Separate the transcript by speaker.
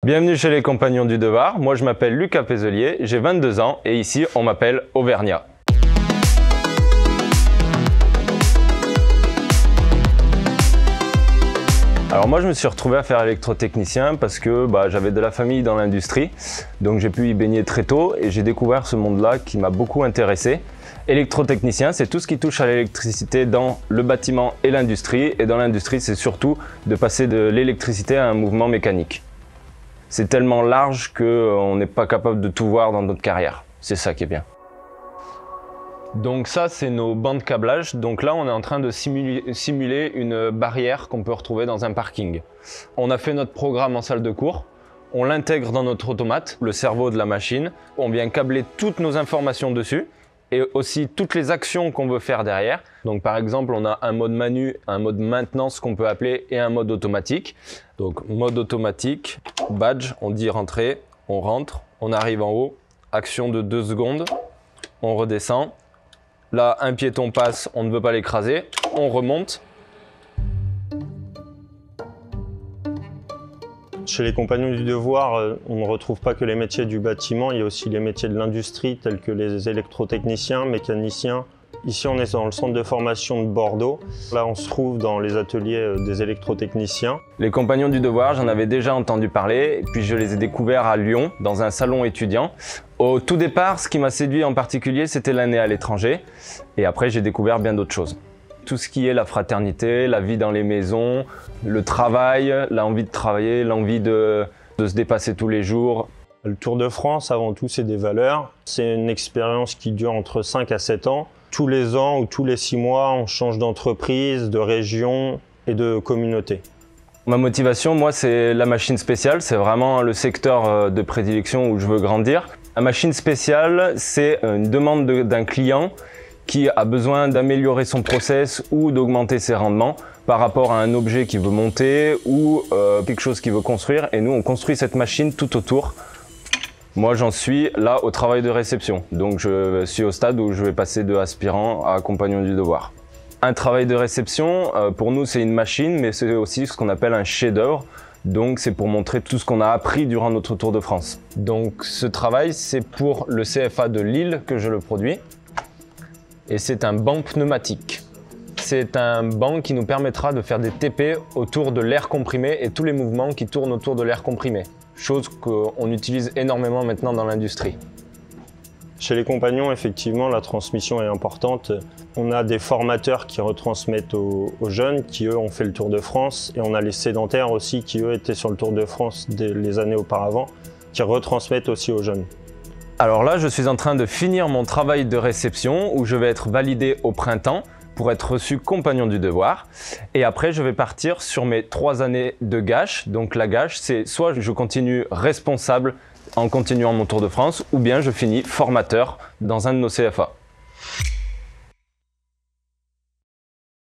Speaker 1: Bienvenue chez les Compagnons du Devoir, moi je m'appelle Lucas Pézelier, j'ai 22 ans et ici on m'appelle Auvergnat. Alors moi je me suis retrouvé à faire électrotechnicien parce que j'avais de la famille dans l'industrie, donc j'ai pu y baigner très tôt et j'ai découvert ce monde-là qui m'a beaucoup intéressé. Électrotechnicien, c'est tout ce qui touche à l'électricité dans le bâtiment et l'industrie, et dans l'industrie c'est surtout de passer de l'électricité à un mouvement mécanique. C'est tellement large qu'on n'est pas capable de tout voir dans notre carrière, c'est ça qui est bien. Donc ça, c'est nos bancs de câblage. Donc là, on est en train de simuler une barrière qu'on peut retrouver dans un parking. On a fait notre programme en salle de cours. On l'intègre dans notre automate, le cerveau de la machine. On vient câbler toutes nos informations dessus et aussi toutes les actions qu'on veut faire derrière. Donc par exemple, on a un mode manu, un mode maintenance qu'on peut appeler et un mode automatique. Donc mode automatique, badge, on dit rentrer, on rentre, on arrive en haut, action de 2 secondes, on redescend. Là, un piéton passe, on ne veut pas l'écraser, on remonte.
Speaker 2: Chez les Compagnons du Devoir, on ne retrouve pas que les métiers du bâtiment, il y a aussi les métiers de l'industrie tels que les électrotechniciens, mécaniciens. Ici, on est dans le centre de formation de Bordeaux. Là, on se trouve dans les ateliers des électrotechniciens.
Speaker 1: Les Compagnons du Devoir, j'en avais déjà entendu parler, puis je les ai découverts à Lyon, dans un salon étudiant. Au tout départ, ce qui m'a séduit en particulier, c'était l'année à l'étranger. Et après, j'ai découvert bien d'autres choses. Tout ce qui est la fraternité, la vie dans les maisons, le travail, l'envie de travailler, l'envie de se dépasser tous les jours.
Speaker 2: Le Tour de France, avant tout, c'est des valeurs. C'est une expérience qui dure entre 5 à 7 ans. Tous les ans ou tous les 6 mois, on change d'entreprise, de région et de communauté.
Speaker 1: Ma motivation, moi, c'est la machine spéciale. C'est vraiment le secteur de prédilection où je veux grandir. La machine spéciale, c'est une demande d'un client qui a besoin d'améliorer son process ou d'augmenter ses rendements par rapport à un objet qu'il veut monter ou quelque chose qu'il veut construire. Et nous, on construit cette machine tout autour. Moi, j'en suis là au travail de réception. Donc, je suis au stade où je vais passer de aspirant à compagnon du devoir. Un travail de réception, pour nous, c'est une machine, mais c'est aussi ce qu'on appelle un chef-d'œuvre. Donc, c'est pour montrer tout ce qu'on a appris durant notre Tour de France. Donc, ce travail, c'est pour le CFA de Lille que je le produis. Et c'est un banc pneumatique. C'est un banc qui nous permettra de faire des TP autour de l'air comprimé et tous les mouvements qui tournent autour de l'air comprimé. Chose qu'on utilise énormément maintenant dans l'industrie.
Speaker 2: Chez les compagnons, effectivement, la transmission est importante. On a des formateurs qui retransmettent aux jeunes, qui eux ont fait le Tour de France, et on a les sédentaires aussi, qui eux étaient sur le Tour de France les années auparavant, qui retransmettent aussi aux jeunes.
Speaker 1: Alors là, je suis en train de finir mon travail de réception, où je vais être validé au printemps, pour être reçu compagnon du devoir. Et après, je vais partir sur mes 3 années de gâche. Donc la gâche, c'est soit je continue responsable en continuant mon Tour de France, ou bien je finis formateur dans un de nos CFA.